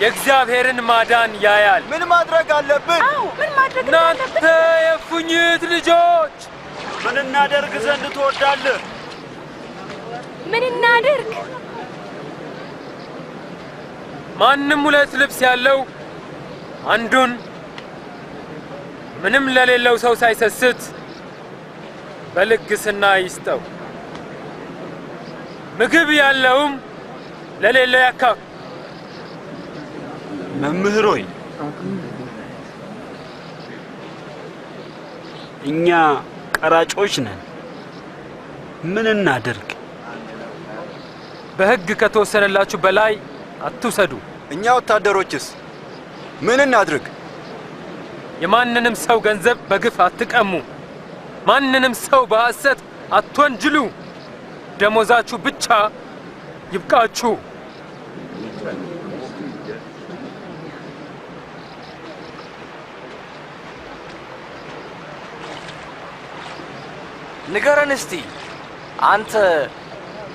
የእግዚአብሔርን ማዳን ያያል። ምን ማድረግ አለብን? ምን ማድረግ አለብን? እናንተ የፉኝት ልጆች ምን እናደርግ ዘንድ ትወዳለህ? ምን እናድርግ? ማንም ሁለት ልብስ ያለው አንዱን ምንም ለሌለው ሰው ሳይሰስት በልግስና ይስጠው። ምግብ ያለውም ለሌለው ያካፍ። መምህር ሆይ እኛ ቀራጮች ነን፣ ምን እናድርግ? በሕግ ከተወሰነላችሁ በላይ አትውሰዱ። እኛ ወታደሮችስ ምን እናድርግ? የማንንም ሰው ገንዘብ በግፍ አትቀሙ። ማንንም ሰው በሐሰት አትወንጅሉ። ደሞዛችሁ ብቻ ይብቃችሁ። ንገረን እስቲ፣ አንተ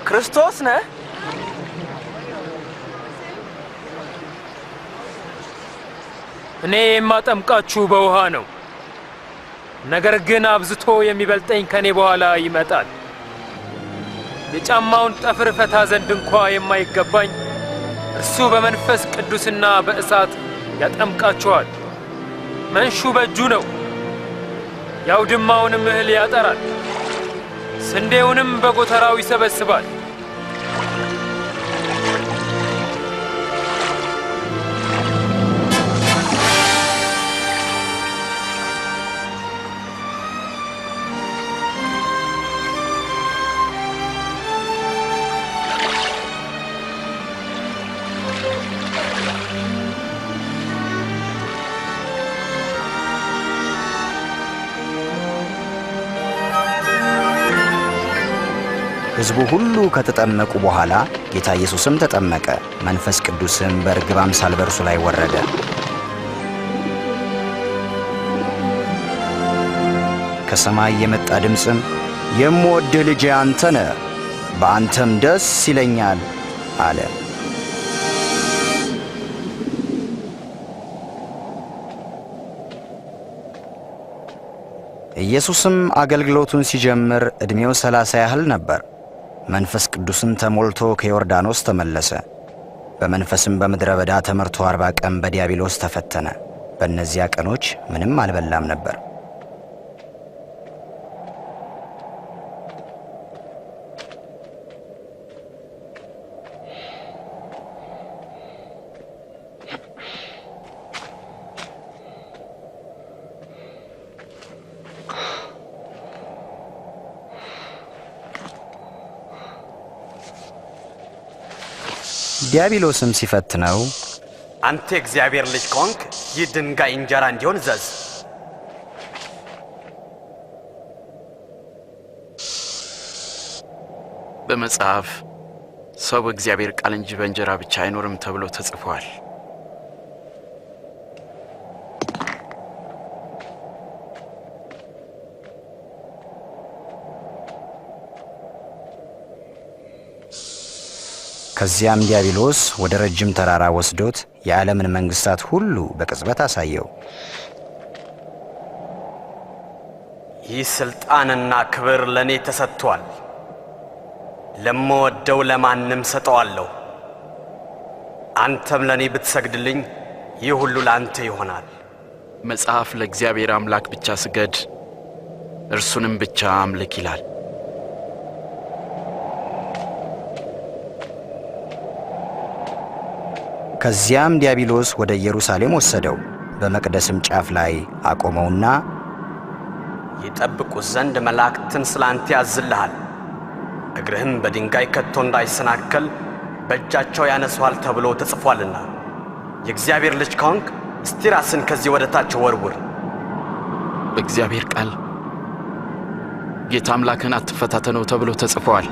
ክርስቶስ ነህ? እኔ የማጠምቃችሁ በውሃ ነው። ነገር ግን አብዝቶ የሚበልጠኝ ከኔ በኋላ ይመጣል። የጫማውን ጠፍር ፈታ ዘንድ እንኳ የማይገባኝ እርሱ በመንፈስ ቅዱስና በእሳት ያጠምቃችኋል። መንሹ በእጁ ነው፣ የአውድማውንም እህል ያጠራል፣ ስንዴውንም በጎተራው ይሰበስባል። ሕዝቡ ሁሉ ከተጠመቁ በኋላ ጌታ ኢየሱስም ተጠመቀ። መንፈስ ቅዱስም በርግብ አምሳል በእርሱ ላይ ወረደ። ከሰማይ የመጣ ድምፅም የምወድህ ልጄ አንተ ነህ፣ በአንተም ደስ ይለኛል አለ። ኢየሱስም አገልግሎቱን ሲጀምር ዕድሜው 30 ያህል ነበር። መንፈስ ቅዱስን ተሞልቶ ከዮርዳኖስ ተመለሰ። በመንፈስም በምድረ በዳ ተመርቶ 40 ቀን በዲያብሎስ ተፈተነ። በእነዚያ ቀኖች ምንም አልበላም ነበር። ዲያብሎስም ሲፈትነው አንተ እግዚአብሔር ልጅ ከሆንክ ይህ ድንጋይ እንጀራ እንዲሆን እዘዝ። በመጽሐፍ ሰው በእግዚአብሔር ቃል እንጂ በእንጀራ ብቻ አይኖርም ተብሎ ተጽፏል። ከዚያም ዲያብሎስ ወደ ረጅም ተራራ ወስዶት የዓለምን መንግስታት ሁሉ በቅጽበት አሳየው። ይህ ስልጣንና ክብር ለኔ ተሰጥቷል፣ ለምወደው ለማንም ሰጠዋለሁ። አንተም ለኔ ብትሰግድልኝ ይህ ሁሉ ላንተ ይሆናል። መጽሐፍ ለእግዚአብሔር አምላክ ብቻ ስገድ፣ እርሱንም ብቻ አምልክ ይላል። ከዚያም ዲያብሎስ ወደ ኢየሩሳሌም ወሰደው። በመቅደስም ጫፍ ላይ አቆመውና ይጠብቁ ዘንድ መላእክትን ስላንተ ያዝልሃል፣ እግርህም በድንጋይ ከቶ እንዳይሰናከል በእጃቸው ያነሱሃል ተብሎ ተጽፏልና። የእግዚአብሔር ልጅ ከሆንክ እስቲ ራስን ከዚህ ወደ ታች ወርውር። በእግዚአብሔር ቃል ጌታ አምላክን አትፈታተነው ተብሎ ተጽፏል።